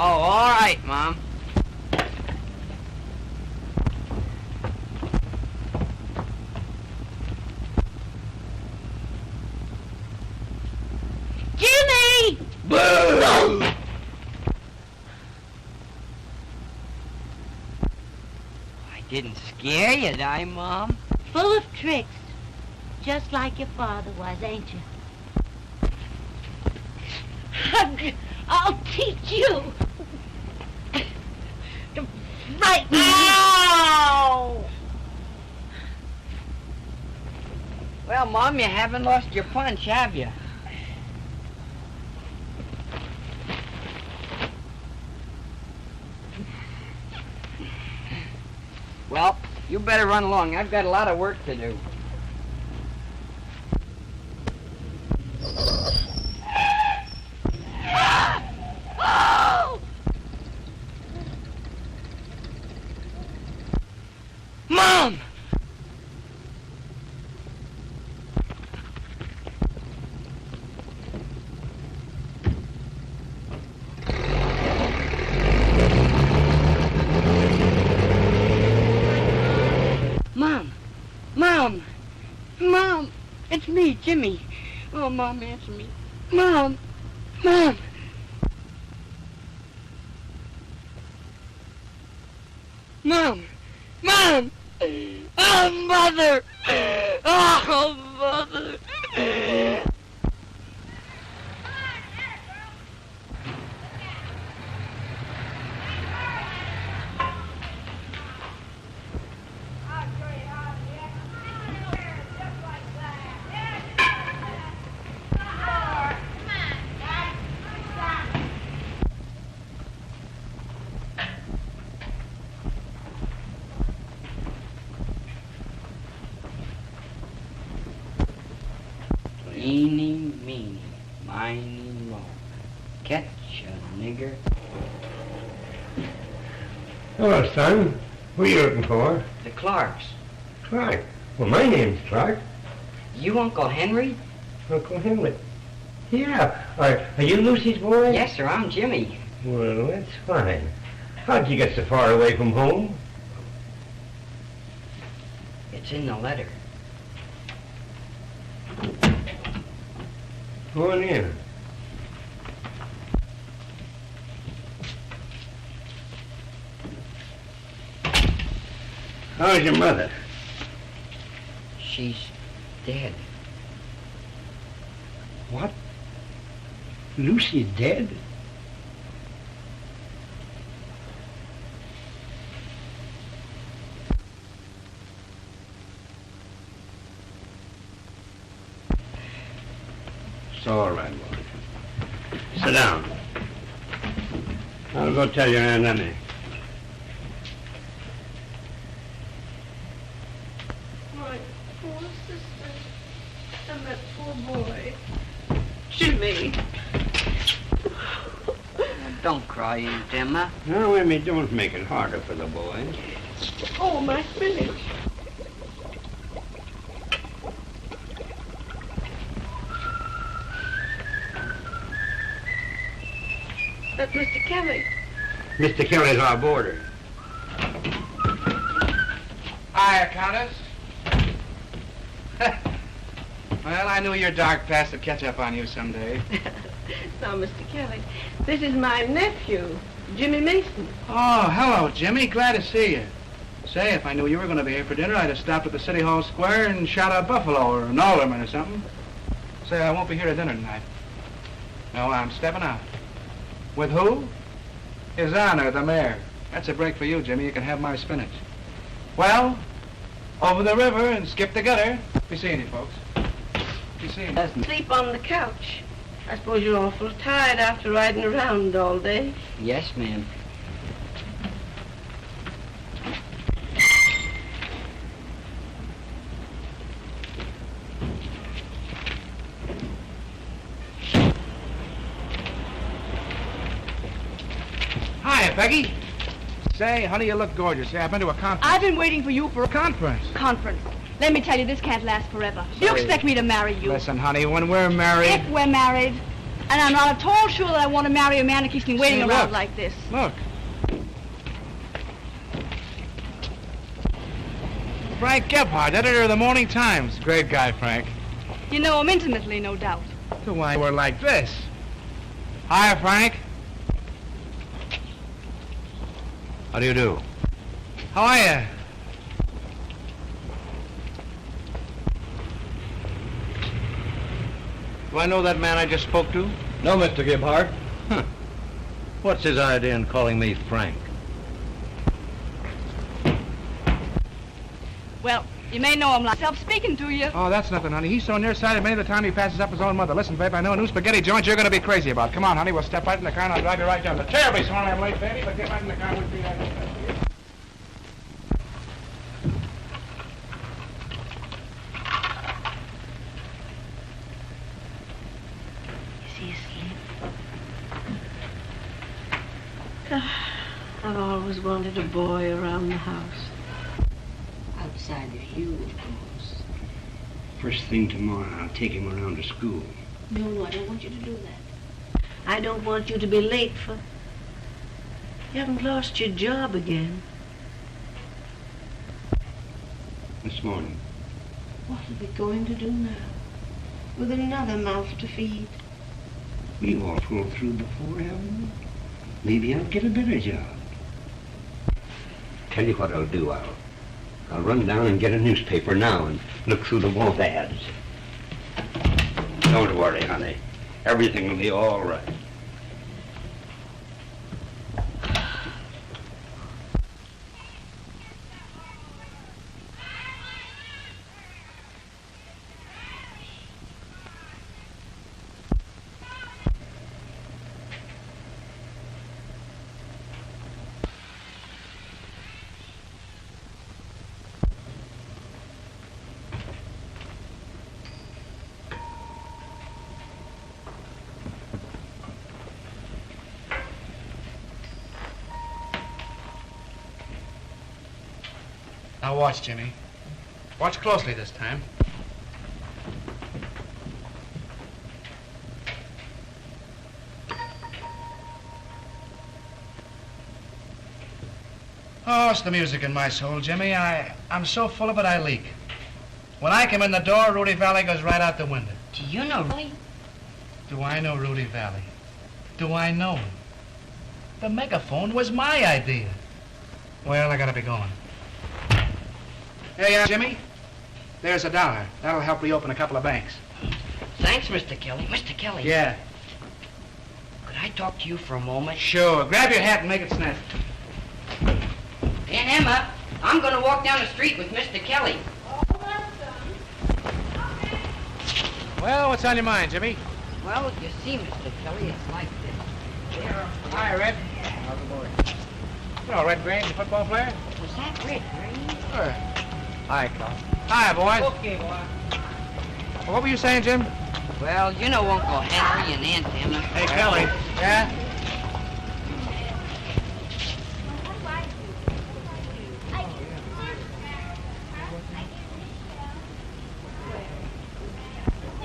all right, Mom. Jimmy! Boo! I didn't scare you, did I, Mom? Full of tricks. Just like your father was, ain't you? I'll teach you to frighten me. Ow! Well, Mom, you haven't lost your punch, have you? Well, you better run along. I've got a lot of work to do. Mom! Mom, it's me, Jimmy. Oh, Mom, answer me. Mom. Mom, oh, Mother, oh, Mother. Eeny, meeny, miny, moe. Catch a nigger. Hello, son. Who are you looking for? The Clarks. Clark. Well, my name's Clark. You Uncle Henry? Uncle Henry. Yeah. Are you Lucy's boy? Yes, sir. I'm Jimmy. Well, that's fine. How'd you get so far away from home? It's in the letter. Go on in. How's your mother? She's dead. What? Lucy's dead? It's all right, boy. Sit down. I'll go tell your Aunt Emmy. My poor sister and that poor boy. Jimmy. Don't cry, Aunt Emma. Now, Emmy, don't make it harder for the boy. Oh, my spinach. That's Mr. Kelly. Mr. Kelly's our boarder. Hiya, Countess. Well, I knew your dark past would catch up on you someday. Now, Mr. Kelly, this is my nephew, Jimmy Mason. Oh, hello, Jimmy. Glad to see you. Say, if I knew you were going to be here for dinner, I'd have stopped at the City Hall Square and shot a buffalo or an alderman or something. Say, I won't be here at dinner tonight. No, I'm stepping out. With who? His Honor, the mayor. That's a break for you, Jimmy. You can have my spinach. Well, over the river and skip the gutter. Be seeing you, folks. Be seeing you. Sleep on the couch. I suppose you're awful tired after riding around all day. Yes, ma'am. Hiya, Peggy. Say, honey, you look gorgeous. Yeah, I've been to a conference. I've been waiting for you for a Conference? conference. Let me tell you, this can't last forever. You Sorry. expect me to marry you. Listen, honey, when we're married... If we're married, And I'm not at all sure that I want to marry a man who keeps me waiting Say, around look. like this. Look. Frank Gebhardt, editor of the Morning Times. Great guy, Frank. You know him intimately, no doubt. So why we're like this? Hi, Frank. How do you do? How are you? Do I know that man I just spoke to? No, Mr. Gebhardt. Huh. What's his idea in calling me Frank? Well, you may know him like myself speaking to you. Oh, that's nothing, honey. He's so nearsighted many of the time he passes up his own mother. Listen, babe, I know a new spaghetti joint you're going to be crazy about. Come on, honey, we'll step right in the car and I'll drive you right down. But terribly sorry I'm late, baby, but get right in the car and we'll be right there. Is he asleep? I've always wanted a boy around the house. Outside of you, of course. First thing tomorrow, I'll take him around to school. No, I don't want you to do that. I don't want you to be late for... You haven't lost your job again. This morning. What are we going to do now? With another mouth to feed? We've all pulled through before, haven't we? Maybe I'll get a better job. Tell you what I'll do, I'll run down and get a newspaper now and look through the want ads. Don't worry, honey. Everything will be all right. Now watch, Jimmy. Watch closely this time. Oh, it's the music in my soul, Jimmy. I'm so full of it I leak. When I come in the door, Rudy Valley goes right out the window. Do you know Rudy? Do I know Rudy Valley? Do I know him? The megaphone was my idea. Well, I gotta be going. Hey, Jimmy, there's $1. That'll help reopen a couple of banks. Thanks, Mr. Kelly. Mr. Kelly. Yeah. Could I talk to you for a moment? Sure. Grab your hat and make it snap. Aunt Emma, I'm going to walk down the street with Mr. Kelly. Well, what's on your mind, Jimmy? Well, you see, Mr. Kelly, it's like this. There. Hi, Red. How's the boy? You know Red Grange, the football player? Was that Red Green? Sure. Hi, Carl. Hi, boys. Okay, boy. Well, what were you saying, Jim? Well, you know Uncle Henry and Aunt Emma. Hey, Kelly. Yeah?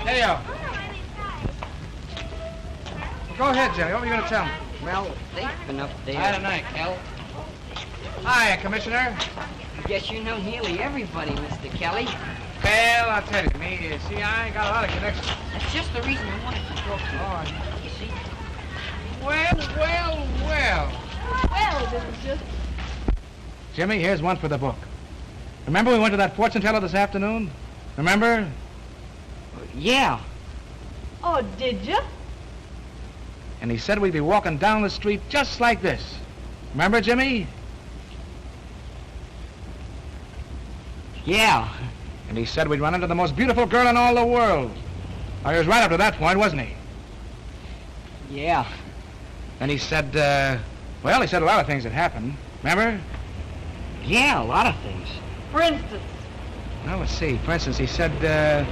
Hey, go ahead, Jimmy. What were you going to tell me? Well, they've been up there. Hi, tonight, Kel. Hi, Commissioner. I guess you know nearly everybody, Mr. Kelly. Well, I'll tell you, see, I got a lot of connections. That's just the reason I wanted to talk to you. Oh, You see? well. Well, this is just... Jimmy, here's one for the book. Remember we went to that fortune teller this afternoon? Remember? Yeah. Oh, did you? And he said we'd be walking down the street just like this. Remember, Jimmy? Yeah. And he said we'd run into the most beautiful girl in all the world. Oh, he was right up to that point, wasn't he? Yeah. And he said, he said a lot of things that happened. Remember? Yeah, a lot of things. For instance. Well, let's see. For instance, he said I'd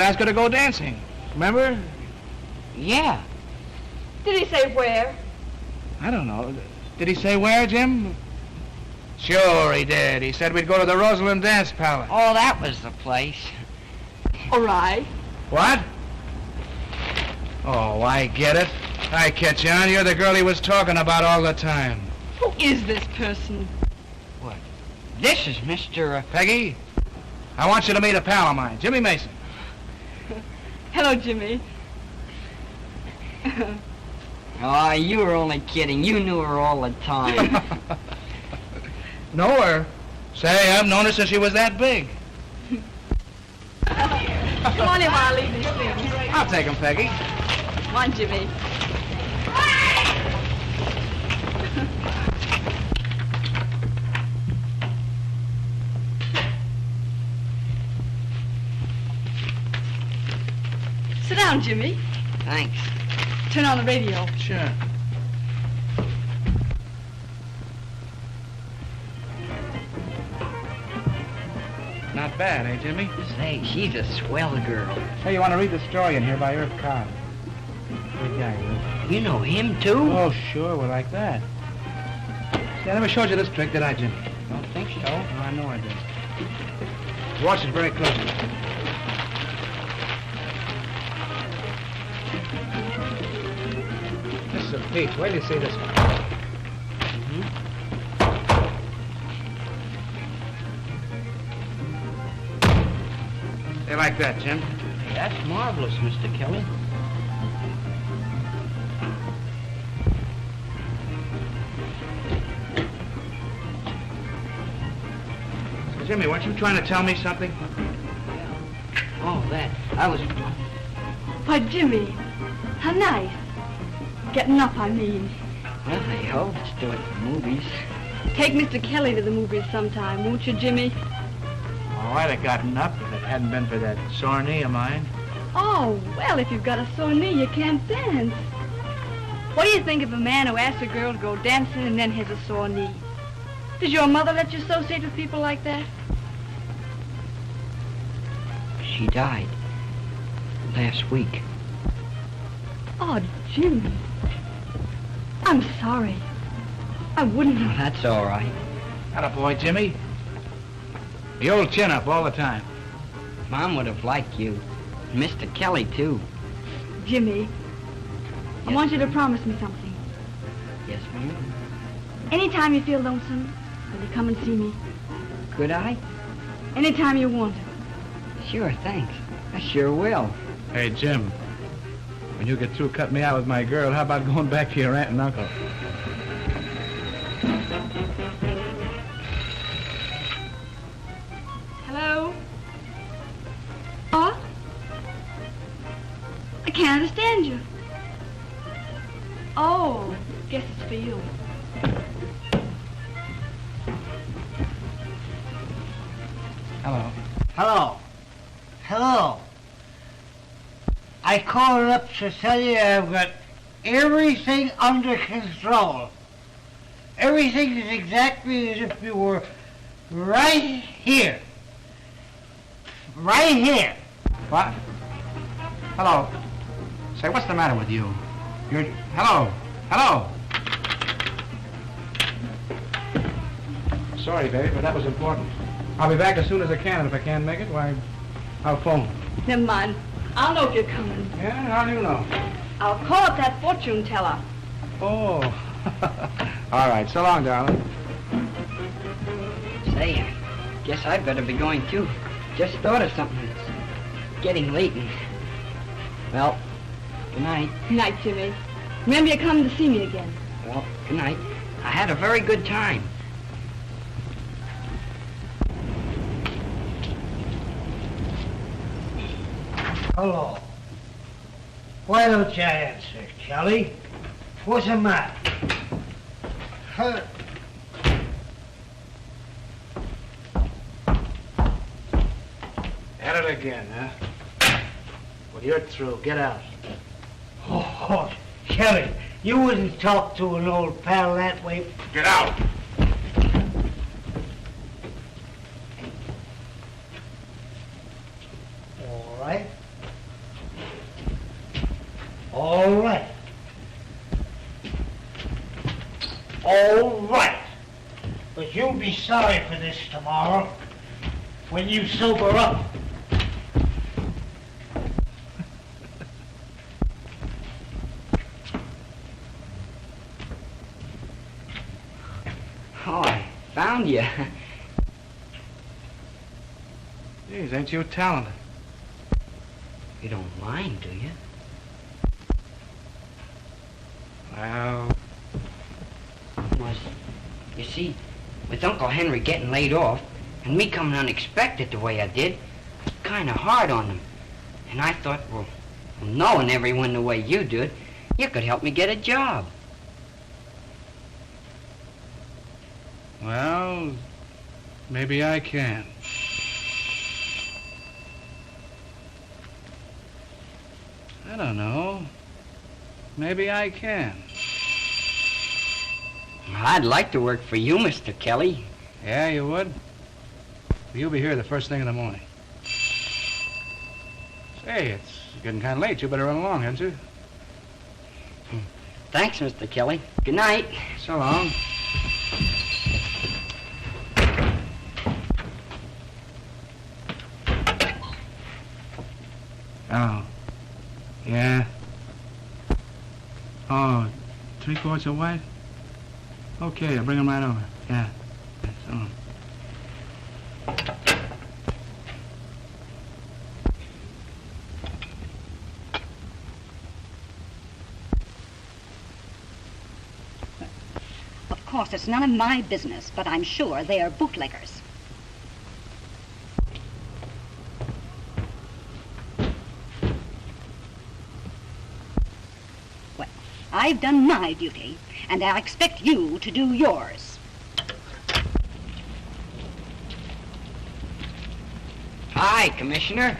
ask her to go dancing. Remember? Yeah. Did he say where? I don't know. Did he say where, Jim? Sure he did. He said we'd go to the Rosalind Dance Palace. Oh, that was the place. All right. What? Oh, I get it. I catch on. You're the girl he was talking about all the time. Who is this person? What? This is Mr. Peggy, I want you to meet a pal of mine, Jimmy Mason. Hello, Jimmy. Oh, you were only kidding. You knew her all the time. Know her? Say, I've known her since she was that big. Come on in while I leave these things. I'll take him, Peggy. Come on, Jimmy. Sit down, Jimmy. Thanks. Turn on the radio. Sure. Not bad, eh, Jimmy? Say, she's a swell girl. Hey, you want to read the story in here by Irv Cobb? Good guy, Irv. You know him, too? Oh, sure, we're like that. See, I never showed you this trick, did I, Jimmy? Don't think so. Oh, I know I did. Watch it very closely. This is a peach. Wait till you see this one. They like that, Jim? That's marvelous, Mr. Kelly. So, Jimmy, weren't you trying to tell me something? Oh, that. I was... Why, Jimmy, how nice. Getting up, I mean. Well, hey, ho, let's do it for movies. Take Mr. Kelly to the movies sometime, won't you, Jimmy? Oh, I'd have gotten up if it hadn't been for that sore knee of mine. Oh, well, if you've got a sore knee, you can't dance. What do you think of a man who asks a girl to go dancing and then has a sore knee? Does your mother let you associate with people like that? She died last week. Oh, Jimmy. I'm sorry. I wouldn't Oh, have... that's all right. Attaboy, Jimmy. The old chin up all the time. Mom would have liked you. And Mr. Kelly, too. Jimmy, I Yes, want you to ma'am. promise me something. Yes, ma'am. Anytime you feel lonesome, will you come and see me? Could I? Anytime you want to. Sure, thanks. I sure will. Hey, Jim. When you get through cutting me out with my girl, how about going back to your aunt and uncle? Hello? What? I can't understand you. Oh, guess it's for you. Hello. Hello. Hello. I called up to tell you I've got everything under control. Everything is exactly as if you were right here. Right here. What? Hello. Say, what's the matter with you? You're... Hello. Hello. Sorry, baby, but that was important. I'll be back as soon as I can, and if I can't make it, why, I'll phone. Never mind. I'll know if you're coming. Yeah, how do you know? I'll call up that fortune teller. Oh. All right, so long, darling. Say, I guess I'd better be going, too. Just thought of something. It's getting late and... Well, good night. Good night, Jimmy. Remember you're coming to see me again. Well, good night. I had a very good time. Hello. Why don't you answer, Kelly? What's the matter? Huh? At it again, huh? Well, you're through. Get out. Oh, Kelly, you wouldn't talk to an old pal that way. Get out! All right. All right. All right. But you'll be sorry for this tomorrow when you sober up. found you. Geez, ain't you talented? You don't mind, do you? Well, You see, with Uncle Henry getting laid off, and me coming unexpected the way I did, it's kind of hard on him. And I thought, well, knowing everyone the way you did, you could help me get a job. well, maybe I can. I don't know. Maybe I can. I'd like to work for you, Mr. Kelly. Yeah, you would? You'll be here the first thing in the morning. Say, it's getting kind of late. You better run along, hadn't you? Thanks, Mr. Kelly. Good night. So long. Oh. Yeah. Oh, 3 quarts of white? Okay, I'll bring them right over. Yeah. So long. Of course, it's none of my business, but I'm sure they are bootleggers. Well, I've done my duty, and I expect you to do yours. Hi, Commissioner.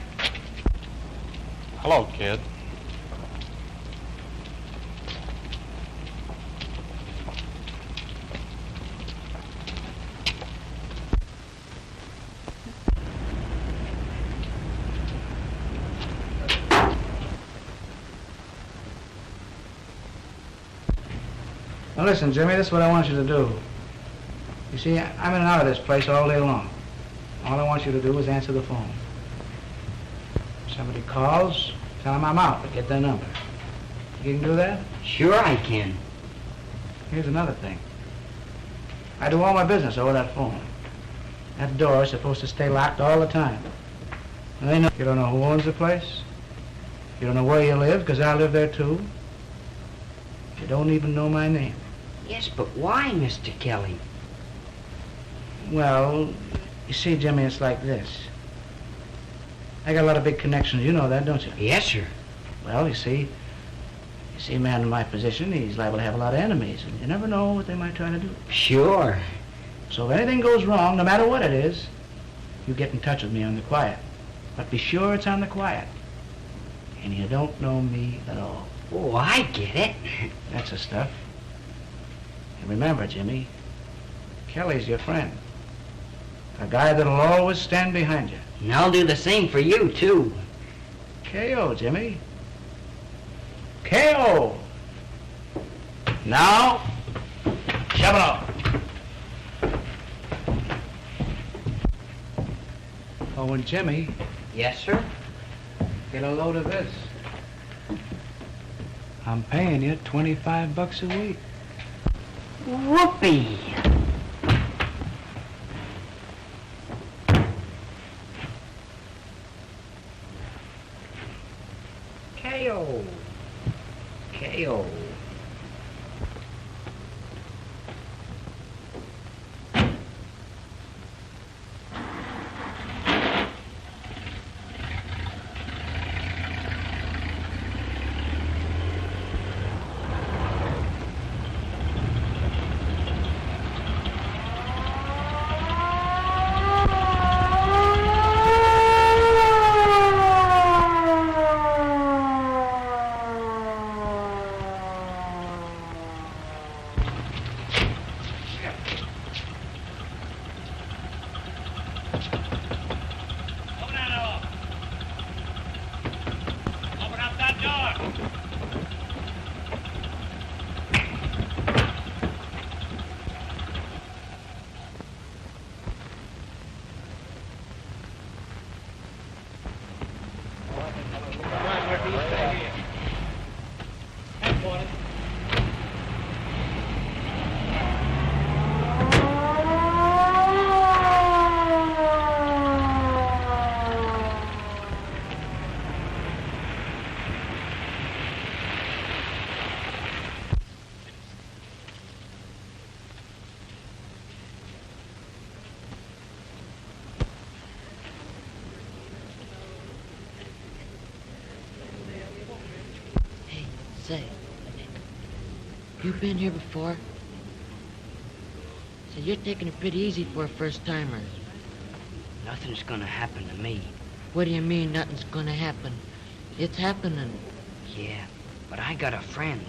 Hello, kid. Now listen, Jimmy, this is what I want you to do. You see, I'm in and out of this place all day long. All I want you to do is answer the phone. If somebody calls, tell them I'm out, but get their number. You can do that? Sure I can. Here's another thing. I do all my business over that phone. That door is supposed to stay locked all the time. And they know you don't know who owns the place. You don't know where you live, because I live there too. You don't even know my name. Yes, but why, Mr. Kelly? Well, you see, Jimmy, it's like this. I got a lot of big connections. You know that, don't you? Yes, sir. Well, you see, a man in my position, he's liable to have a lot of enemies, and you never know what they might try to do. Sure. So if anything goes wrong, no matter what it is, you get in touch with me on the quiet. But be sure it's on the quiet. And you don't know me at all. Oh, I get it. That's the stuff. And remember, Jimmy, Kelly's your friend. A guy that'll always stand behind you. And I'll do the same for you, too. K.O., Jimmy. K.O. Now, shove it off. Oh, and Jimmy, Yes, sir? get a load of this. I'm paying you $25 a week. Whoopee. K.O. K.O. Say, you been here before? Say, you're taking it pretty easy for a first-timer. Nothing's gonna happen to me. What do you mean, nothing's gonna happen? It's happening. Yeah, but I got a friend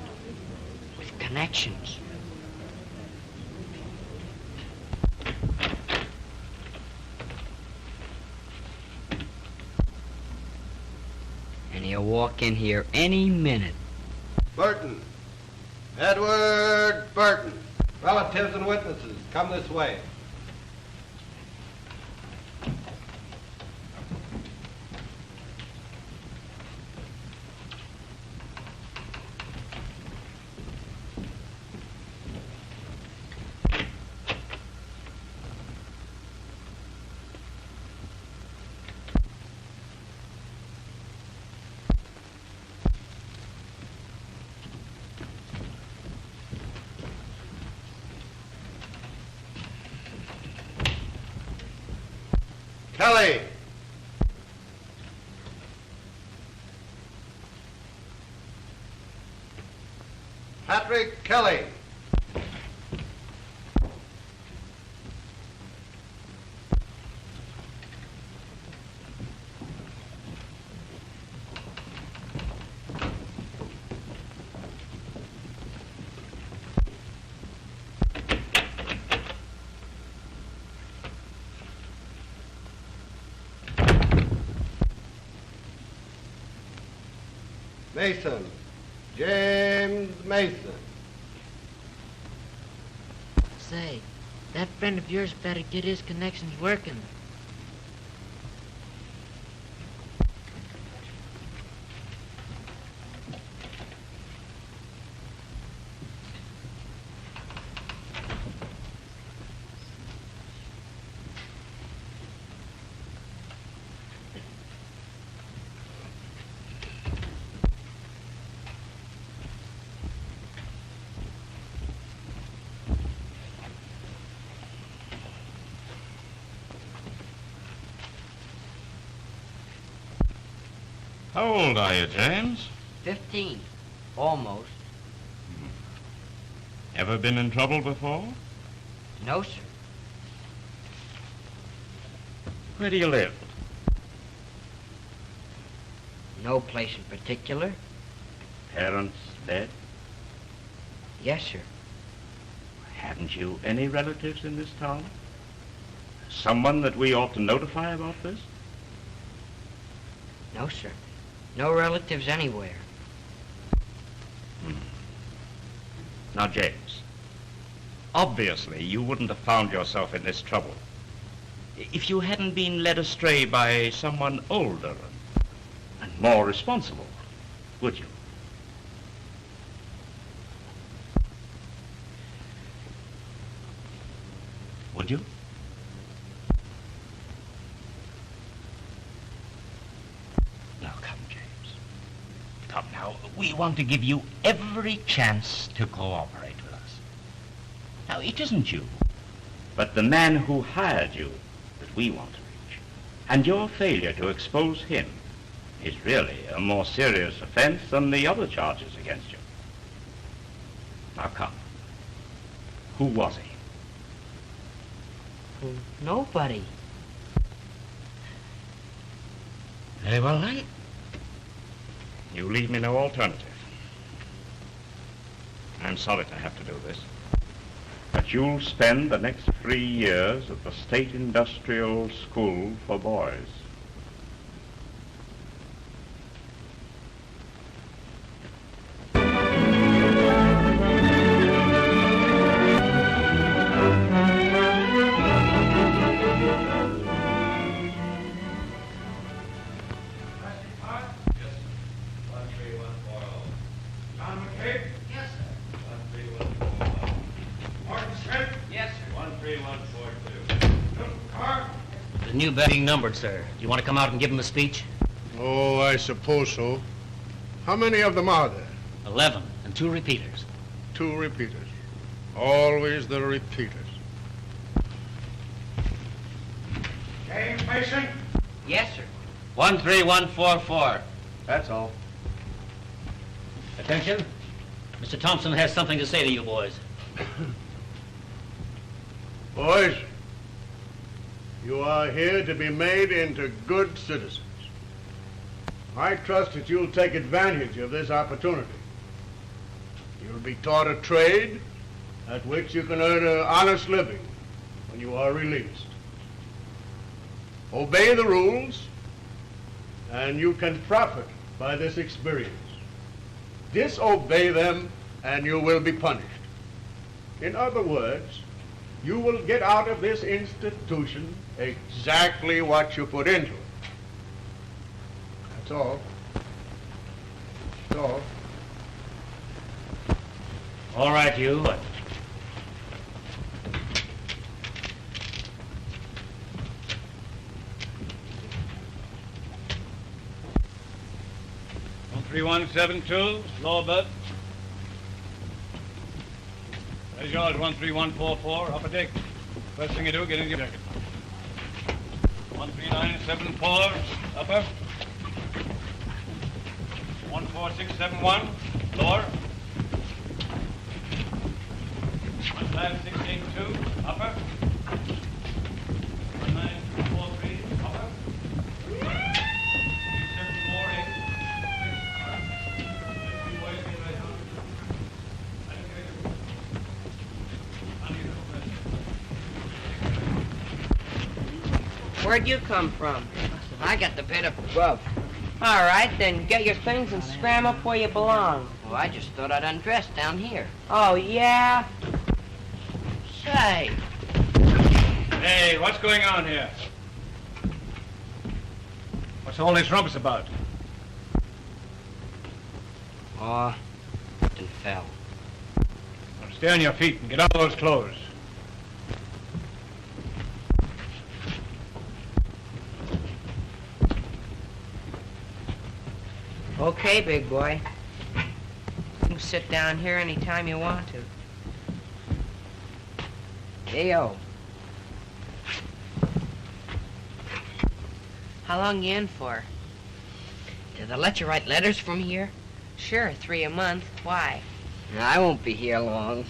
with connections. And he'll walk in here any minute. Burton. Edward Burton. Relatives and witnesses, come this way. Kelly. Patrick Kelly. Mason. James Mason. Say, that friend of yours better get his connections working. How old are you, James? 15. Almost. Ever been in trouble before? No, sir. Where do you live? No place in particular. Parents dead? Yes, sir. Haven't you any relatives in this town? Someone that we ought to notify about this? No, sir. No relatives anywhere. Now, James, obviously you wouldn't have found yourself in this trouble if you hadn't been led astray by someone older and more responsible, would you? Would you? Come now, we want to give you every chance to cooperate with us. Now, it isn't you, but the man who hired you that we want to reach. And your failure to expose him is really a more serious offense than the other charges against you. Now, come. Who was he? Nobody. Very well, then. You leave me no alternative. I'm sorry to have to do this, but you'll spend the next 3 years at the State Industrial School for Boys. New being numbered, sir. Do you want to come out and give him a speech? Oh, I suppose so. How many of them are there? 11, and 2 repeaters. 2 repeaters. Always the repeaters. James Mason? Yes, sir. 13144. That's all. Attention. Mr. Thompson has something to say to you boys. Boys, you are here to be made into good citizens. I trust that you'll take advantage of this opportunity. You'll be taught a trade at which you can earn an honest living when you are released. Obey the rules, and you can profit by this experience. Disobey them, and you will be punished. In other words, you will get out of this institution exactly what you put into it. That's all. That's all. All right, you. 13172, lower berth. There's yours, 13144, upper deck. First thing you do, get into your jacket. 13974, upper. 14671, lower. 15682, upper. 19243, upper. 3748. Where'd you come from? I got the bit of above. All right, then get your things and scram up where you belong. Well, I just thought I'd undress down here. Oh, yeah? Say. Hey, what's going on here? What's all this rumpus about? Oh, something fell. Well, stay on your feet and get out of those clothes. Okay, big boy. You can sit down here anytime you want to. Hey-o. How long you in for? Do they let you write letters from here? Sure, 3 a month. Why? I won't be here long.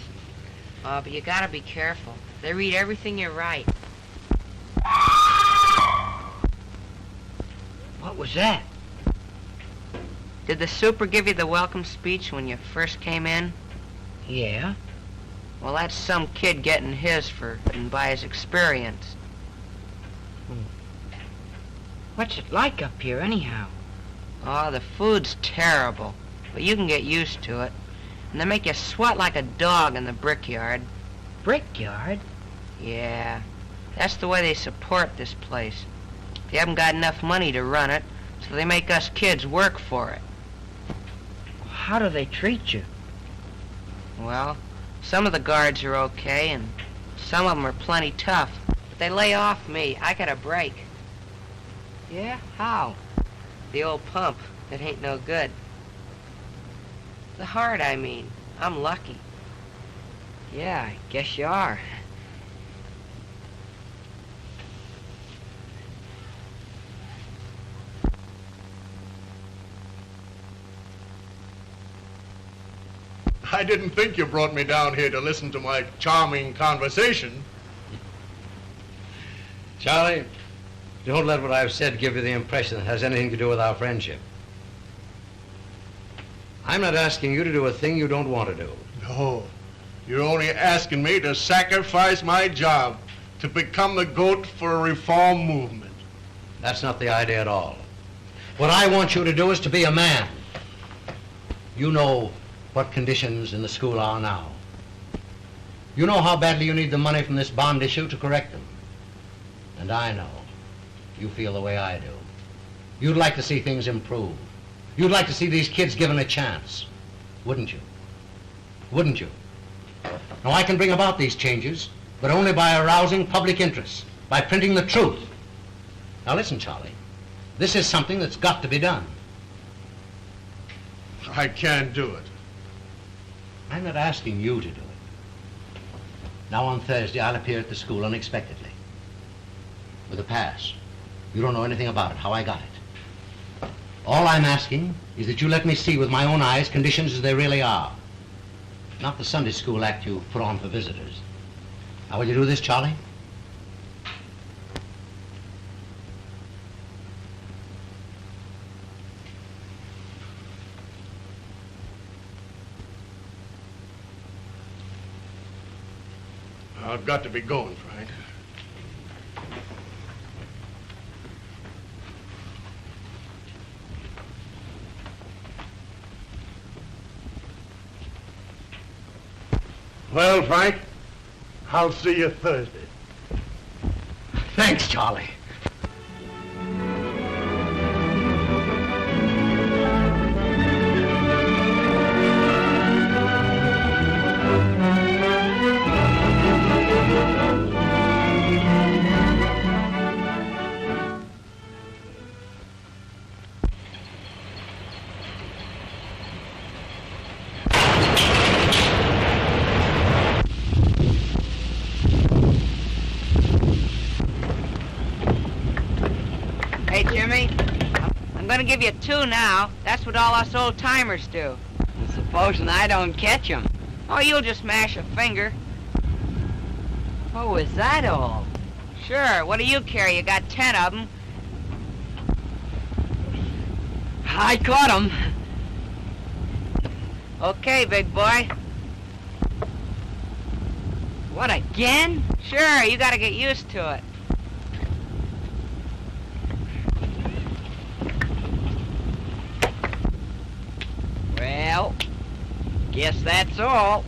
Oh, but you gotta be careful. They read everything you write. What was that? Did the super give you the welcome speech when you first came in? Yeah. Well, that's some kid getting his for and by his experience. What's it like up here, anyhow? Oh, the food's terrible, but you can get used to it. And they make you sweat like a dog in the brickyard. Brickyard? Yeah, that's the way they support this place. They haven't got enough money to run it, so they make us kids work for it. How do they treat you? Well, some of the guards are okay, and some of them are plenty tough. But they lay off me. I got a break. Yeah? How? The old pump. It ain't no good. The heart, I mean. I'm lucky. Yeah, I guess you are. I didn't think you brought me down here to listen to my charming conversation. Charlie, don't let what I've said give you the impression it has anything to do with our friendship. I'm not asking you to do a thing you don't want to do. No, you're only asking me to sacrifice my job to become the goat for a reform movement. That's not the idea at all. What I want you to do is to be a man. You know what conditions in the school are now. You know how badly you need the money from this bond issue to correct them. And I know you feel the way I do. You'd like to see things improve. You'd like to see these kids given a chance. Wouldn't you? Wouldn't you? Now, I can bring about these changes, but only by arousing public interest, by printing the truth. Now listen, Charlie, this is something that's got to be done. I can't do it. I'm not asking you to do it. Now on Thursday, I'll appear at the school unexpectedly. With a pass. You don't know anything about it, how I got it. All I'm asking is that you let me see with my own eyes conditions as they really are. not the Sunday school act you put on for visitors. Now, will you do this, Charlie? I've got to be going, Frank. Well, Frank, I'll see you Thursday. Thanks, Charlie. Hey, Jimmy, I'm gonna give you 2 now. That's what all us old-timers do. And supposing I don't catch 'em. Oh, you'll just mash a finger. Oh, is that all? Sure, what do you care? You got 10 of them. I caught 'em. Okay, big boy. What, again? Sure, you gotta get used to it. Well, guess that's all.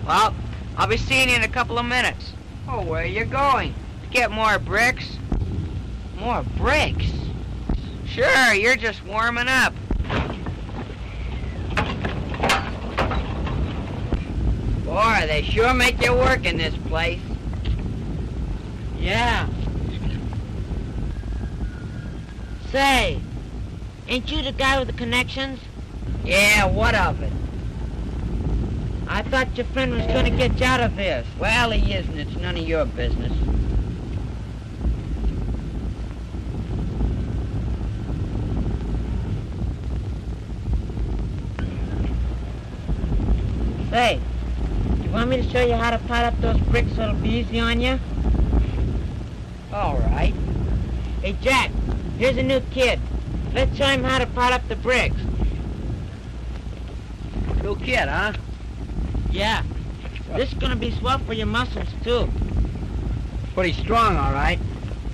Well, I'll be seeing you in a couple of minutes. Oh, where you going? To get more bricks. More bricks? Sure, you're just warming up. Boy, they sure make you work in this place. Yeah. Say, ain't you the guy with the connections? Yeah, what of it? I thought your friend was gonna get you out of this. Well, he isn't. It's none of your business. Say, you want me to show you how to pile up those bricks so it'll be easy on you? All right. Hey, Jack, here's a new kid. Let's show him how to pile up the bricks. New kid, huh? Yeah. This is gonna be swell for your muscles, too. Pretty strong, all right.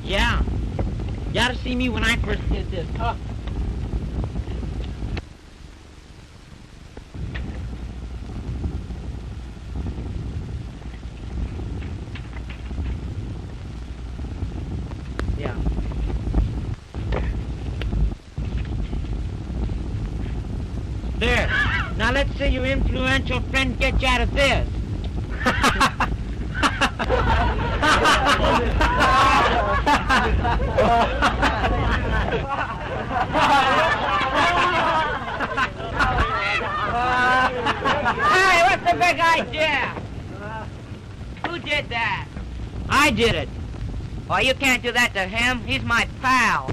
Yeah. You ought to see me when I first did this. Huh? Yeah. There. Now let's see your influential friend get you out of this. Hey, what's the big idea? Who did that? I did it. Oh, you can't do that to him. He's my pal.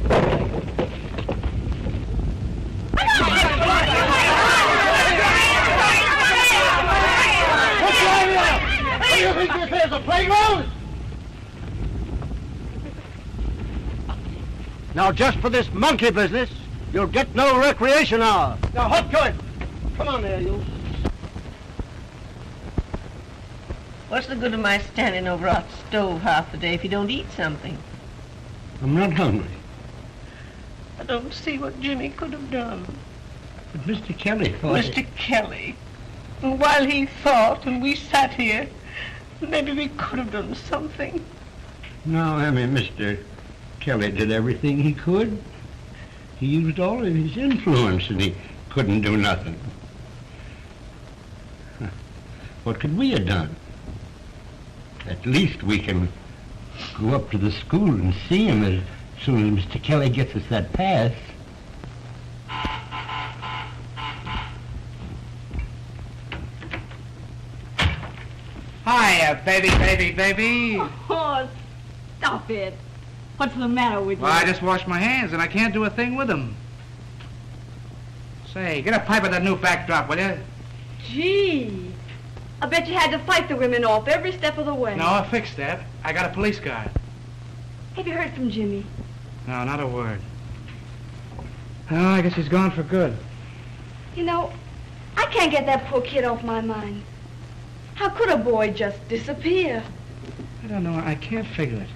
What do you think this is, a playground? Now, just for this monkey business, you'll get no recreation hour. Now, hop to it. Come on there, you. What's the good of my standing over a stove half the day if you don't eat something? I'm not hungry. I don't see what Jimmy could have done. But Mr. Kelly thought... Mr. Kelly, while he thought and we sat here, maybe we could have done something. No, I mean, Mr. Kelly did everything he could. He used all of his influence and he couldn't do nothing. What could we have done? At least we can go up to the school and see him as soon as Mr. Kelly gets us that pass. Hiya, baby. Oh, stop it. What's the matter with you? Well, I just washed my hands and I can't do a thing with them. Say, get a pipe of that new backdrop, will you? Gee. I bet you had to fight the women off every step of the way. No, I fixed that. I got a police guard. Have you heard from Jimmy? No, not a word. Oh, I guess he's gone for good. You know, I can't get that poor kid off my mind. How could a boy just disappear? I don't know. I can't figure it.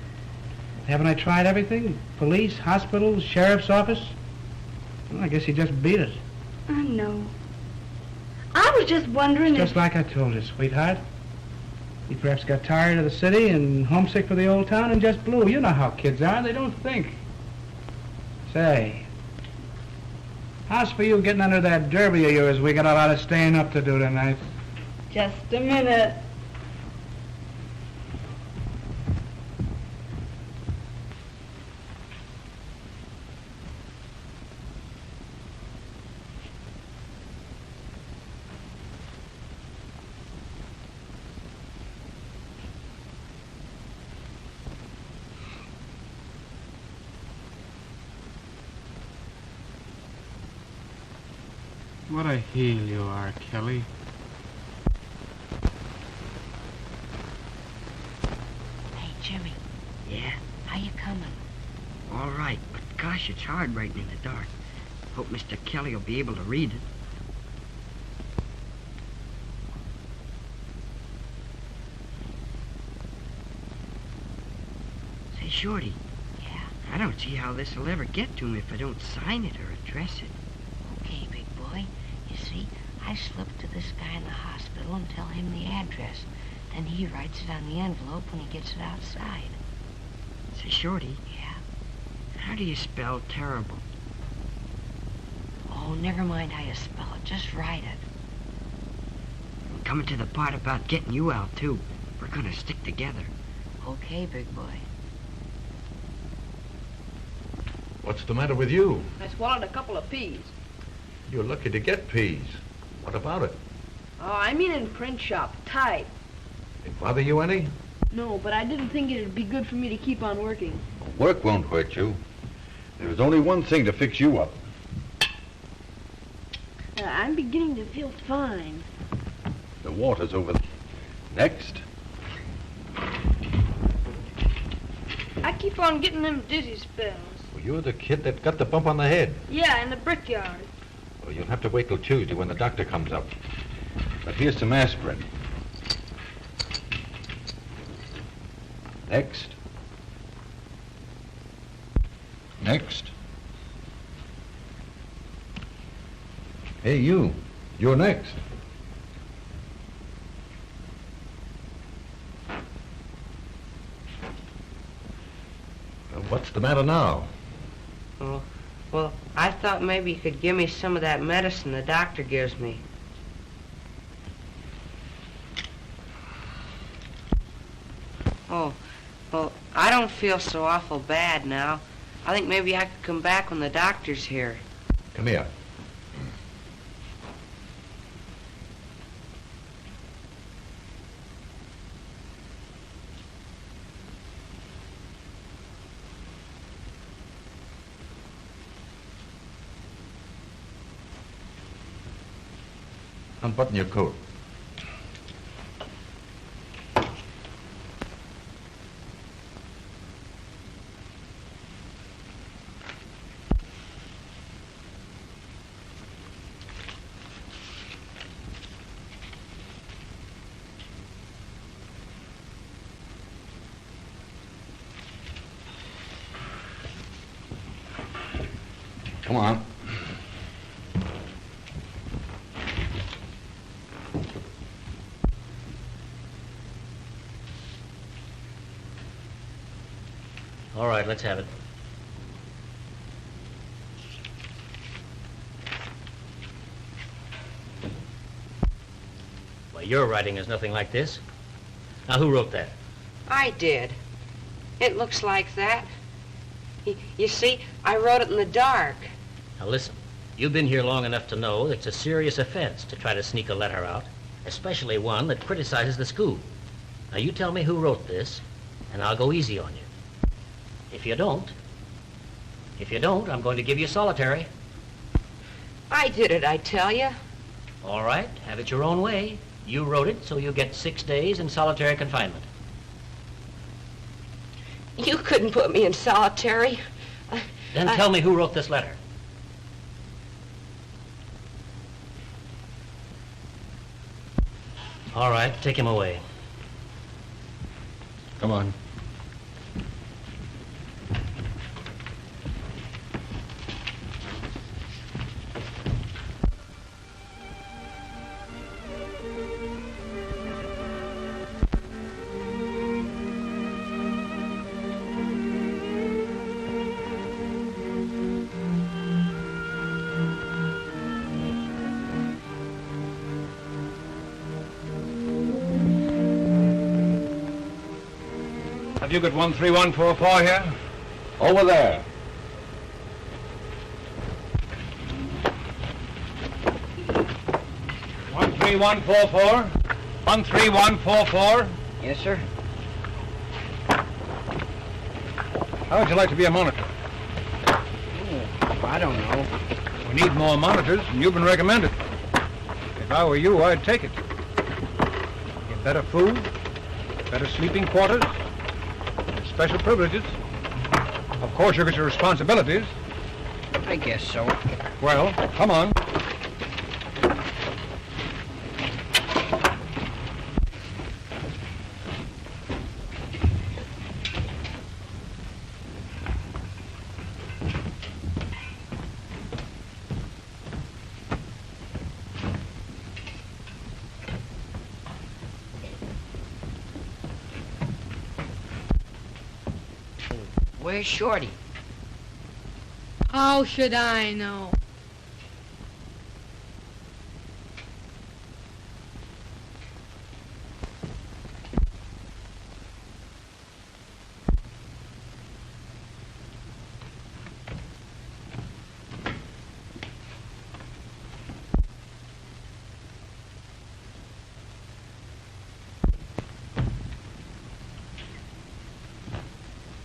Haven't I tried everything? Police, hospitals, sheriff's office? Well, I guess he just beat it. I know. I was just wondering Just like I told you, sweetheart. He perhaps got tired of the city and homesick for the old town and just blew. You know how kids are. They don't think. Say, how's for you getting under that derby of yours? We got a lot of staying up to do tonight. Just a minute. What a heel you are, Kelly. Hey, Jimmy. Yeah? How you coming? All right, but gosh, it's hard writing in the dark. Hope Mr. Kelly will be able to read it. Say, Shorty. Yeah? I don't see how this will ever get to him if I don't sign it or address it. Okay, big boy. You see, I slip to this guy in the hospital and tell him the address. Then he writes it on the envelope when he gets it outside. Say, Shorty. Yeah? How do you spell terrible? Oh, never mind how you spell it. Just write it. I'm coming to the part about getting you out, too. We're gonna stick together. Okay, big boy. What's the matter with you? I swallowed a couple of peas. You're lucky to get peas. What about it? Oh, I mean in print shop, type. It bother you any? No, but I didn't think it'd be good for me to keep on working. Work won't hurt you. There's only one thing to fix you up. I'm beginning to feel fine. The water's over there. Next. I keep on getting them dizzy spells. Well, you're the kid that got the bump on the head. Yeah, in the brickyard. Well, you'll have to wait till Tuesday when the doctor comes up. But here's some aspirin. Next. Next. Hey, you. You're next. What's the matter now? Oh, well, I thought maybe you could give me some of that medicine the doctor gives me. Oh, well, I don't feel so awful bad now. I think maybe I could come back when the doctor's here. Come here. Unbutton your coat. Come on. All right, let's have it. Well, your writing is nothing like this. Now, who wrote that? I did. It looks like that. You see, I wrote it in the dark. Now, listen. You've been here long enough to know that it's a serious offense to try to sneak a letter out, especially one that criticizes the school. Now, you tell me who wrote this, and I'll go easy on you. If you don't, I'm going to give you solitary. I did it, I tell you. All right, have it your own way. You wrote it, so you get 6 days in solitary confinement. You couldn't put me in solitary. Then tell me who wrote this letter. All right, take him away. Come on. Have you got 13144 here? Over there. One 13144. Yes, sir. How would you like to be a monitor? I don't know. We need more monitors, and you've been recommended. If I were you, I'd take it. Get better food, better sleeping quarters, special privileges. Of course, you get your responsibilities. I guess so. Well, come on. Where's Shorty? How should I know?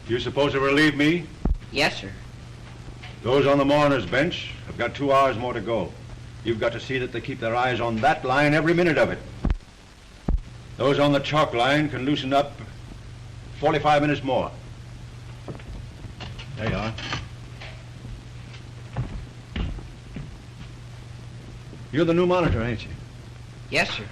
You supposed to relieve me? Yes, sir. Those on the mourner's bench have got 2 hours more to go. You've got to see that they keep their eyes on that line every minute of it. Those on the chalk line can loosen up 45 minutes more. There you are. You're the new monitor, ain't you? Yes, sir.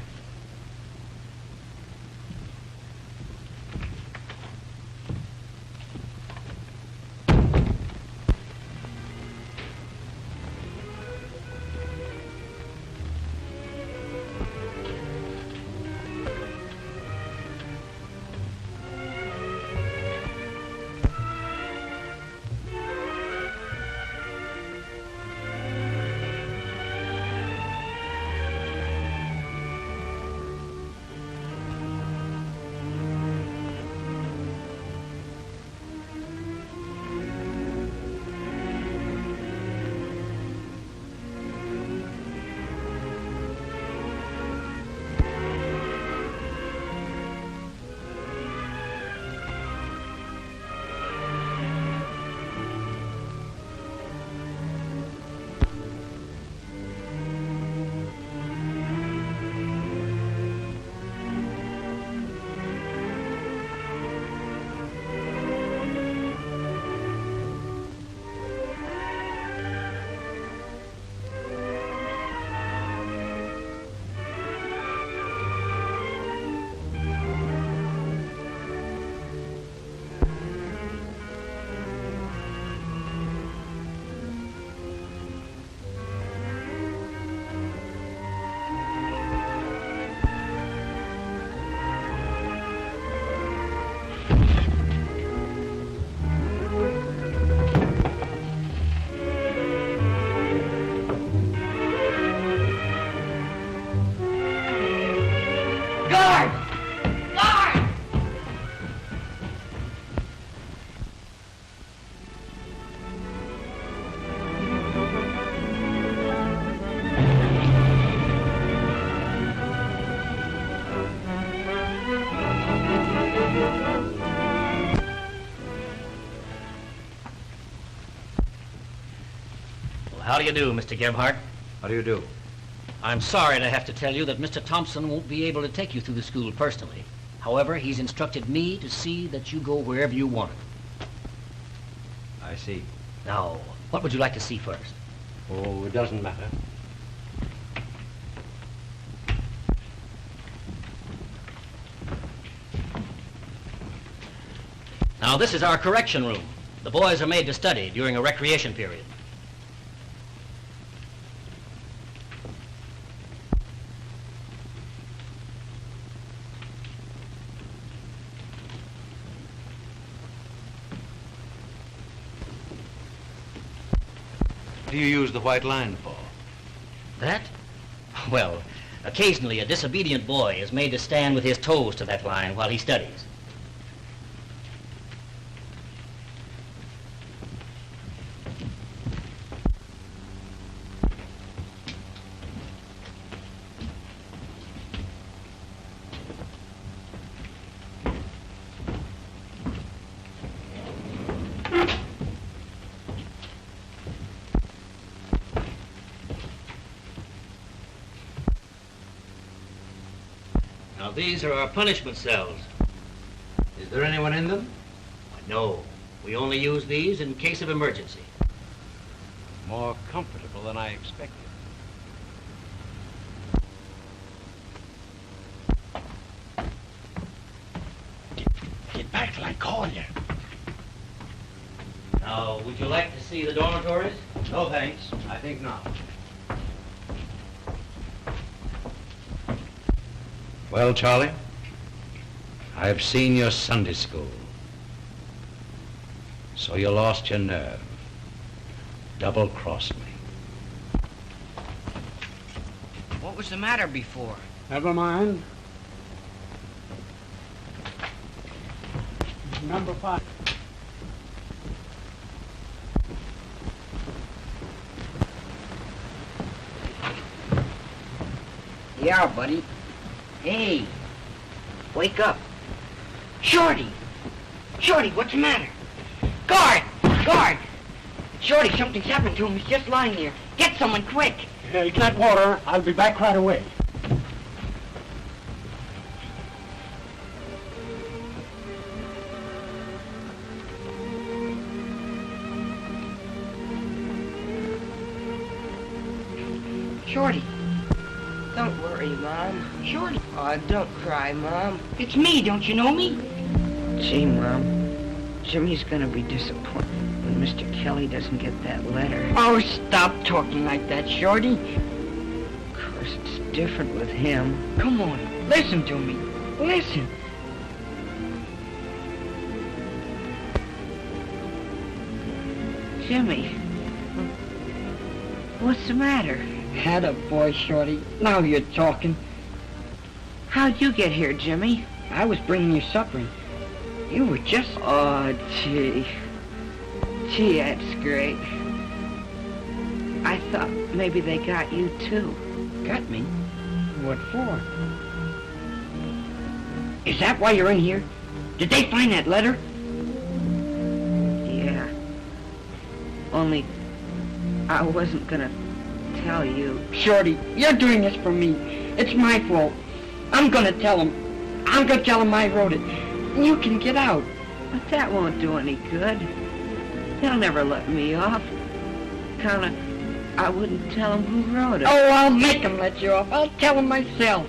How do you do, Mr. Gebhardt? How do you do? I'm sorry to have to tell you that Mr. Thompson won't be able to take you through the school personally. However, he's instructed me to see that you go wherever you want it. I see. Now, what would you like to see first? Oh, it doesn't matter. Now, this is our correction room. The boys are made to study during a recreation period. What do you use the white line for? That? Well, occasionally a disobedient boy is made to stand with his toes to that line while he studies. Now, these are our punishment cells. Is there anyone in them? No. We only use these in case of emergency. More comfortable than I expected. Get back till I call you. Now, would you like to see the dormitories? No, thanks. I think not. Well, Charlie, I've seen your Sunday school. So you lost your nerve. Double-crossed me. What was the matter before? Never mind. Number 5. Yeah, buddy. Hey, wake up. Shorty! Shorty, what's the matter? Guard! Guard! Shorty, something's happened to him. He's just lying there. Get someone quick. Get water. I'll be back right away. Shorty. Don't worry, Mom. Shorty. Oh, don't cry, Mom. It's me. Don't you know me? Gee, Mom, Jimmy's gonna be disappointed when Mr. Kelly doesn't get that letter. Oh, stop talking like that, Shorty. Of course, it's different with him. Come on, listen to me. Listen. Jimmy, what's the matter? Had a boy, Shorty. Now you're talking. How'd you get here, Jimmy? I was bringing you supper. You were just... Oh, gee. Gee, that's great. I thought maybe they got you, too. Got me? What for? Is that why you're in here? Did they find that letter? Yeah. Only I wasn't gonna tell you. Shorty, you're doing this for me. It's my fault. I'm gonna tell him. I'm gonna tell him I wrote it. You can get out. But that won't do any good. They'll never let me off. I wouldn't tell him who wrote it. Oh, I'll make him let you off. I'll tell him myself.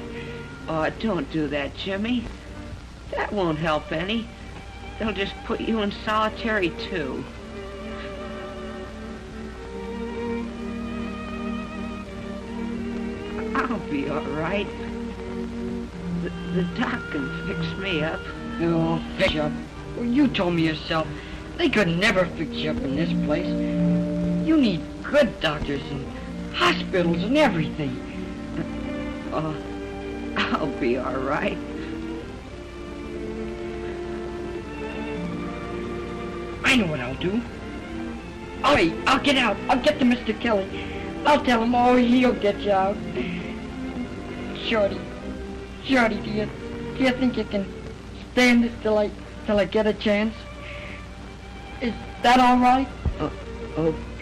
Oh, don't do that, Jimmy. That won't help any. They'll just put you in solitary, too. I'll be all right. The doc can fix me up. Oh, fix you up. Well, you told me yourself. They could never fix you up in this place. You need good doctors and hospitals and everything. Oh, I'll be all right. I know what I'll do. I'll get out. I'll get to Mr. Kelly. I'll tell him, oh, he'll get you out. Shorty, do you think you can stand this till I get a chance? Is that all right?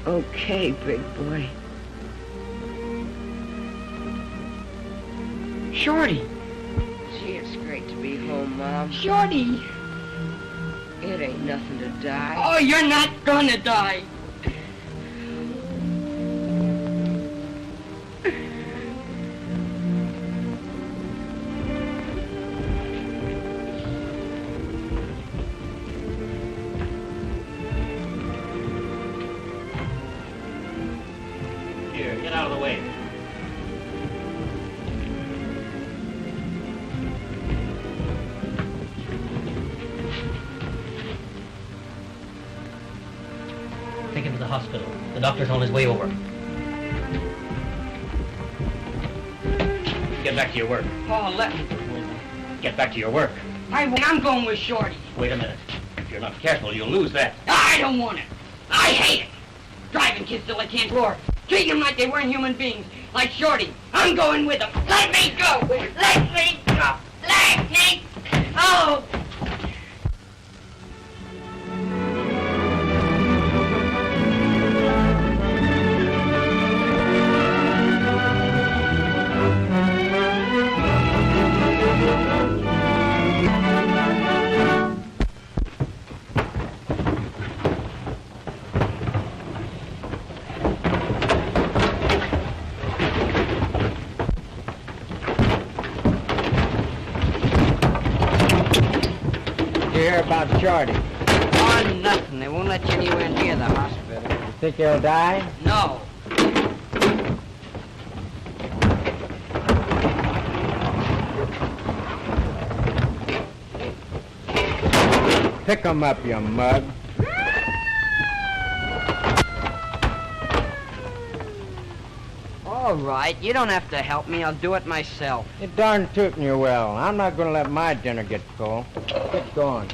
Okay, big boy. Shorty. Gee, it's great to be home, Mom. Shorty. It ain't nothing to die. Oh, you're not gonna die. Here, get out of the way. Take him to the hospital. The doctor's on his way over. Get back to your work. Oh, let me. Get back to your work. I'm going with Shorty. Wait a minute. If you're not careful, you'll lose that. I don't want it. I hate it. Driving kids till they can't roar. Treating them like they weren't human beings. Like Shorty. I'm going with them. Let me go. Let me go. Let me go. Hear about Shorty? Oh, nothing. They won't let you anywhere near the hospital. You think he'll die? No. Pick him up, you mug. All right. You don't have to help me. I'll do it myself. You darn tootin' you will. I'm not gonna let my dinner get cold. Get going.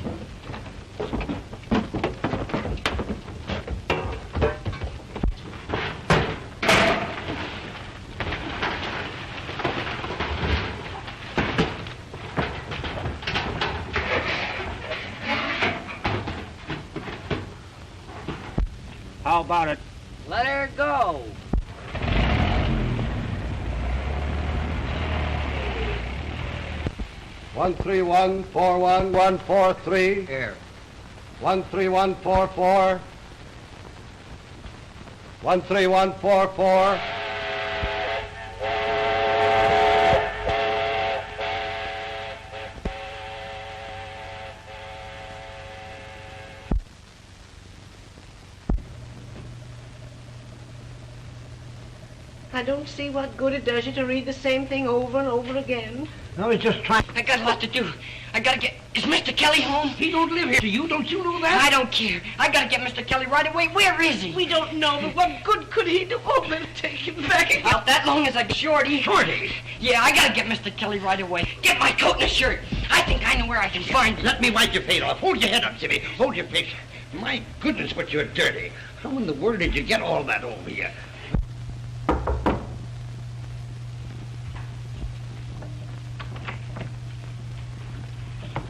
How about it? Let her go. One 143. Here. 13144. 13144. I don't see what good it does you to read the same thing over and over again. I was just trying. I got a lot to do. I gotta get... Is Mr. Kelly home? He don't live here. Do you? Don't you know that? I don't care. I gotta get Mr. Kelly right away. Where is he? We don't know, but what good could he do? Oh, let's take him back again. Out that long as a Shorty. Shorty? Yeah, I gotta get Mr. Kelly right away. Get my coat and a shirt. I think I know where I can find him. Let me wipe your face off. Hold your head up, Jimmy. Hold your face. My goodness, but you're dirty. How in the world did you get all that over you?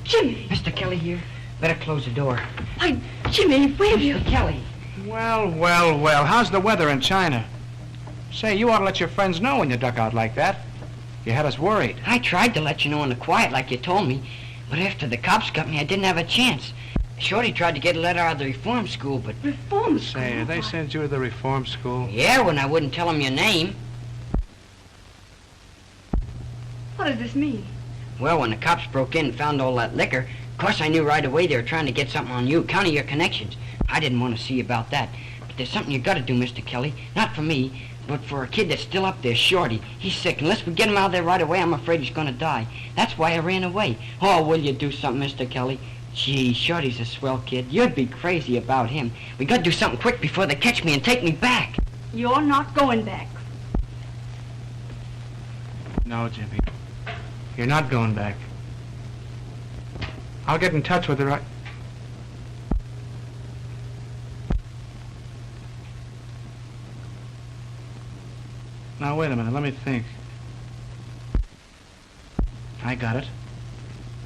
Jimmy. Mr. Kelly here. Better close the door. Why, Jimmy, where have you... Mr. Kelly. Well, well, well. How's the weather in China? Say, you ought to let your friends know when you duck out like that. You had us worried. I tried to let you know in the quiet like you told me, but after the cops got me, I didn't have a chance. Shorty tried to get a letter out of the reform school, but... Reform school? Say, they sent you to the reform school? Yeah, when I wouldn't tell them your name. What does this mean? Well, when the cops broke in and found all that liquor, of course I knew right away they were trying to get something on you, count of your connections. I didn't want to see about that. But there's something you gotta do, Mr. Kelly. Not for me, but for a kid that's still up there, Shorty. He's sick. Unless we get him out of there right away, I'm afraid he's gonna die. That's why I ran away. Oh, will you do something, Mr. Kelly? Gee, Shorty's a swell kid. You'd be crazy about him. We gotta do something quick before they catch me and take me back. You're not going back. No, Jimmy. You're not going back. I'll get in touch with the right... Now, wait a minute. Let me think. I got it.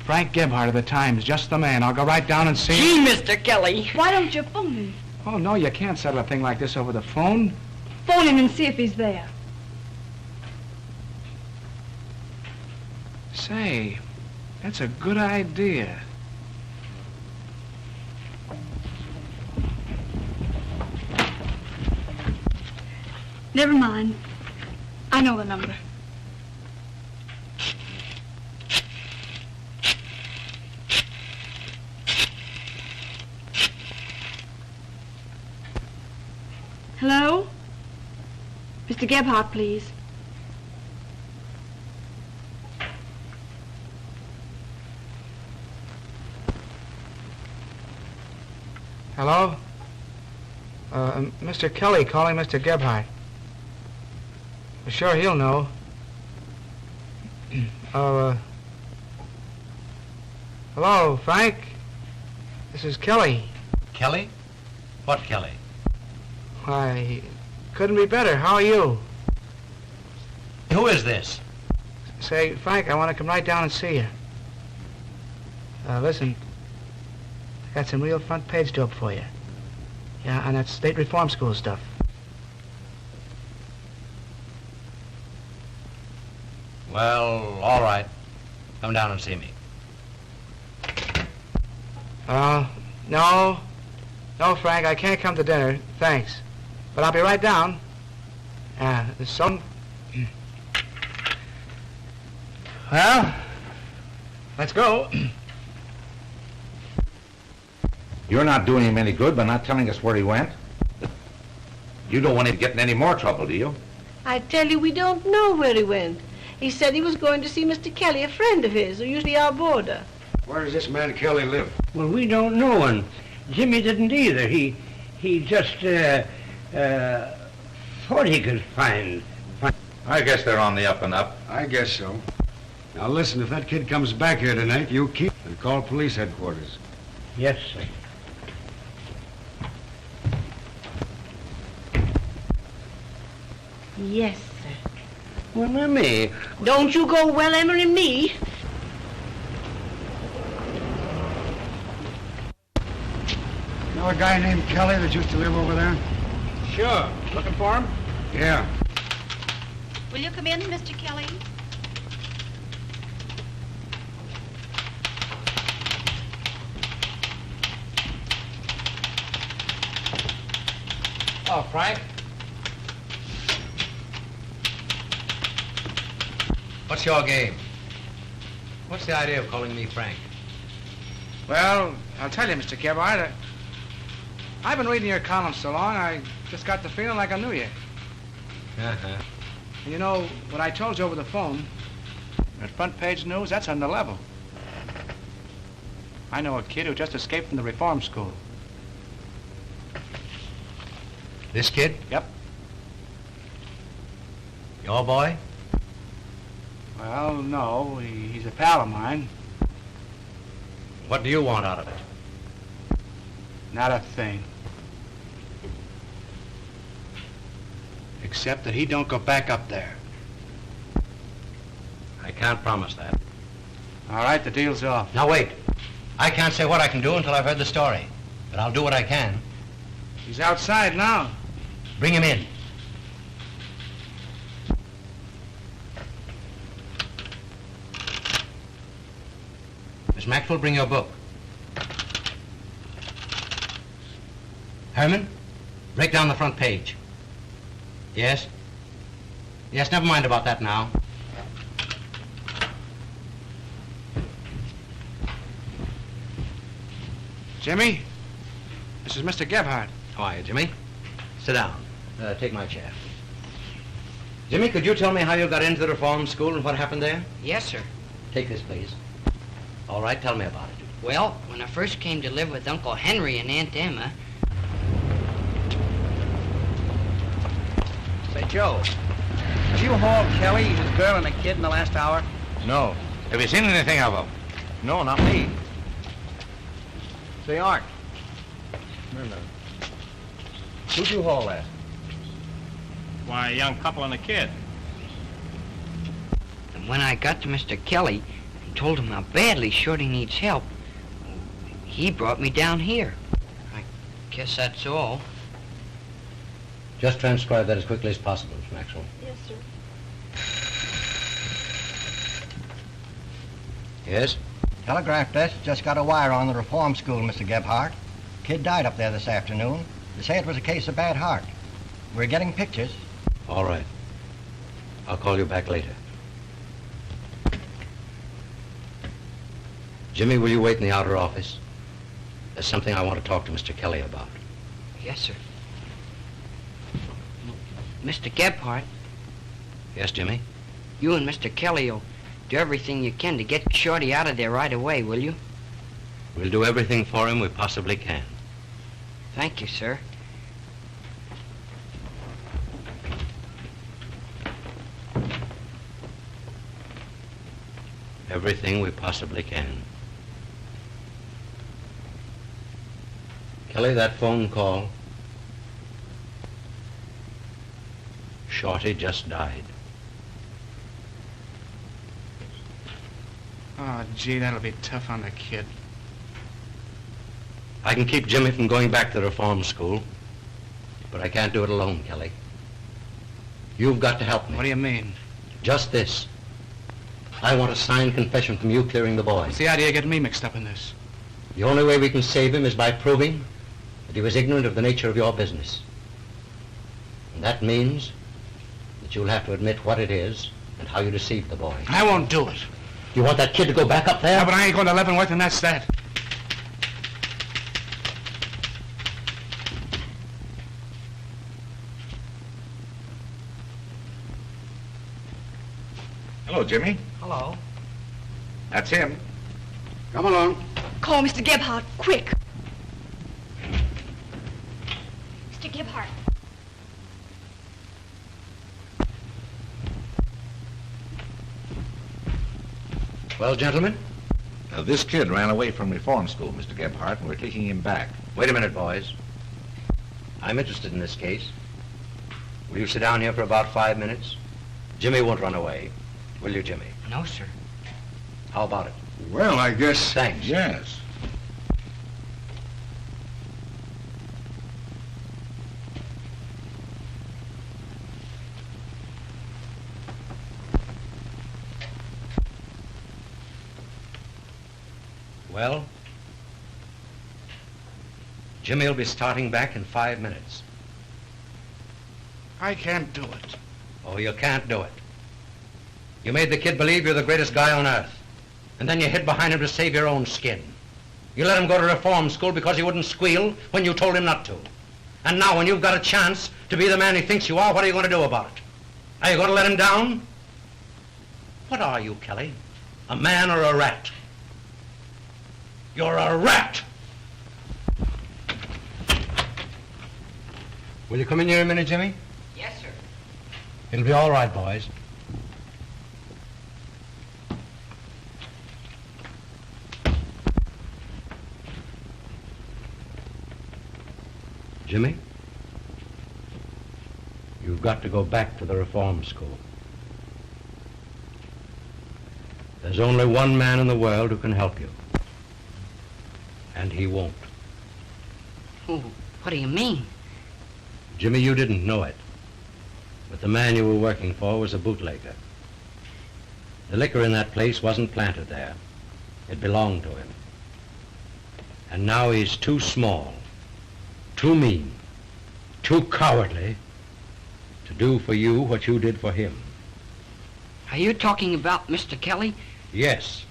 Frank Gebhardt of the Times. Just the man. I'll go right down and see him. Gee, Mr. Kelly. Why don't you phone him? Oh, no, you can't settle a thing like this over the phone. Phone him and see if he's there. Say, that's a good idea. Never mind. I know the number. Hello? Mr. Gebhardt, please. Hello? Mr. Kelly calling Mr. Gebhardt. Sure, he'll know. Hello, Frank? This is Kelly. Kelly? What Kelly? Why, couldn't be better. How are you? Who is this? Say, Frank, I want to come right down and see you. Listen, I got some real front page dope for you. Yeah, on that state reform school stuff. Well, all right. Come down and see me. No. No, Frank, I can't come to dinner. Thanks. But I'll be right down. There's some... Well, let's go. You're not doing him any good by not telling us where he went. You don't want him to get in any more trouble, do you? I tell you, we don't know where he went. He said he was going to see Mr. Kelly, a friend of his, who used to be our boarder. Where does this man Kelly live? Well, we don't know, and Jimmy didn't either. He just, thought he could find... I guess they're on the up and up. I guess so. Now listen, if that kid comes back here tonight, you keep and call police headquarters. Yes, sir. Yes, sir. Well, Emmy... Don't you go well, Emery, me. Know a guy named Kelly that used to live over there? Sure. Looking for him? Yeah. Will you come in, Mr. Kelly? Oh, Frank? What's your game? What's the idea of calling me Frank? Well, I'll tell you, Mr. Gebhardt. I've been reading your columns so long, I just got the feeling like I knew you. Uh-huh. And you know, what I told you over the phone, that front page news, that's on the level. I know a kid who just escaped from the reform school. This kid? Yep. Your boy? Well, no, he's a pal of mine. What do you want out of it? Not a thing. Except that he don't go back up there. I can't promise that. All right, the deal's off. Now, wait. I can't say what I can do until I've heard the story. But I'll do what I can. He's outside now. Bring him in. Miss Maxwell, bring your book. Herman, break down the front page. Yes? Yes, never mind about that now. Jimmy, this is Mr. Gebhardt. How are you, Jimmy? Sit down. Take my chair. Jimmy, could you tell me how you got into the reform school and what happened there? Yes, sir. Take this, please. All right, tell me about it. Well, when I first came to live with Uncle Henry and Aunt Emma... Say, Joe, did you haul Kelly, his girl, and a kid in the last hour? No. Have you seen anything of him? No, not me. Say, Art. Come here, man. Who'd you haul at? Why, a young couple and a kid. And when I got to Mr. Kelly and told him how badly Shorty needs help, he brought me down here. I guess that's all. Just transcribe that as quickly as possible, Miss Maxwell. Yes, sir. Yes? Telegraph desk just got a wire on the reform school, Mr. Gebhardt. Kid died up there this afternoon. They say it was a case of bad heart. We're getting pictures. All right. I'll call you back later. Jimmy, will you wait in the outer office? There's something I want to talk to Mr. Kelly about. Yes, sir. Mr. Gebhardt, Yes, Jimmy? you and Mr. Kelly will do everything you can to get Shorty out of there right away, will you? We'll do everything for him we possibly can. Thank you, sir. Everything we possibly can. Kelly, that phone call. Shorty just died. Oh, gee, that'll be tough on the kid. I can keep Jimmy from going back to the reform school, but I can't do it alone, Kelly. You've got to help me. What do you mean? Just this. I want a signed confession from you clearing the boy. What's the idea of getting me mixed up in this? The only way we can save him is by proving that he was ignorant of the nature of your business. And that means that you'll have to admit what it is and how you deceived the boy. I won't do it. You want that kid to go back up there? Yeah, but I ain't going to Leavenworth, and that's that. Hello, Jimmy. Hello. That's him. Come along. Call Mr. Gebhardt, quick. Mr. Gebhardt. Well, gentlemen? This kid ran away from reform school, Mr. Gebhardt, and we're taking him back. Wait a minute, boys. I'm interested in this case. Will you sit down here for about 5 minutes? Jimmy won't run away. Will you, Jimmy? No, sir. How about it? Well, I guess... Thanks. Yes. Well, Jimmy will be starting back in 5 minutes. I can't do it. Oh, you can't do it. You made the kid believe you're the greatest guy on earth. And then you hid behind him to save your own skin. You let him go to reform school because he wouldn't squeal when you told him not to. And now when you've got a chance to be the man he thinks you are, what are you going to do about it? Are you going to let him down? What are you, Kelly? A man or a rat? You're a rat! Will you come in here a minute, Jimmy? Yes, sir. It'll be all right, boys. Jimmy, you've got to go back to the reform school. There's only one man in the world who can help you. And he won't. Oh, what do you mean? Jimmy, you didn't know it, but the man you were working for was a bootlegger. The liquor in that place wasn't planted there. It belonged to him. And now he's too small, too mean, too cowardly to do for you what you did for him. Are you talking about Mr. Kelly? Yes.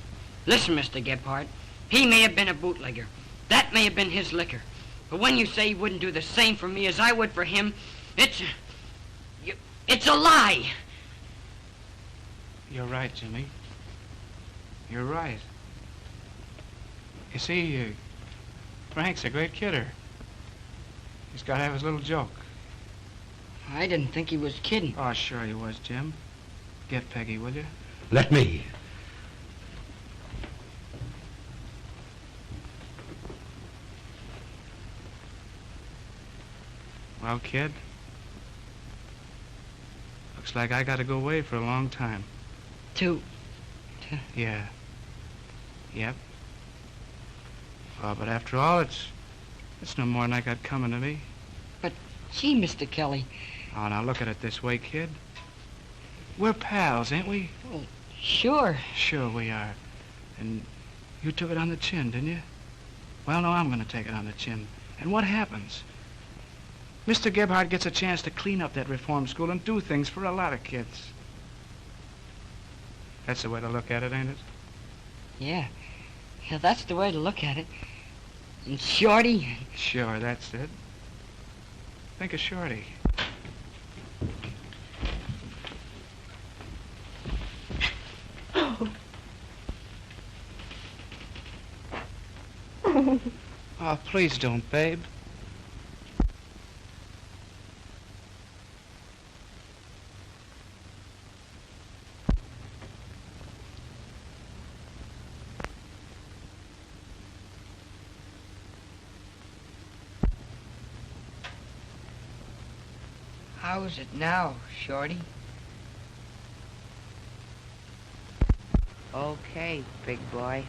Listen, Mr. Gebhardt, he may have been a bootlegger. That may have been his liquor. But when you say he wouldn't do the same for me as I would for him, it's a lie. You're right, Jimmy. You're right. You see, Frank's a great kidder. He's got to have his little joke. I didn't think he was kidding. Oh, sure he was, Jim. Get Peggy, will you? Let me. Well, kid, looks like I got to go away for a long time. Yeah. Yep. Oh, but after all, it's no more than I got coming to me. But, gee, Mr. Kelly. Oh, now look at it this way, kid. We're pals, ain't we? Well, sure. Sure we are. And you took it on the chin, didn't you? Well, no, I'm going to take it on the chin. And what happens? Mr. Gebhardt gets a chance to clean up that reform school and do things for a lot of kids. That's the way to look at it, ain't it? Yeah. Yeah, that's the way to look at it. And Shorty. Sure, that's it. Think of Shorty. Oh, please don't, babe. How is it now, Shorty? Okay, big boy.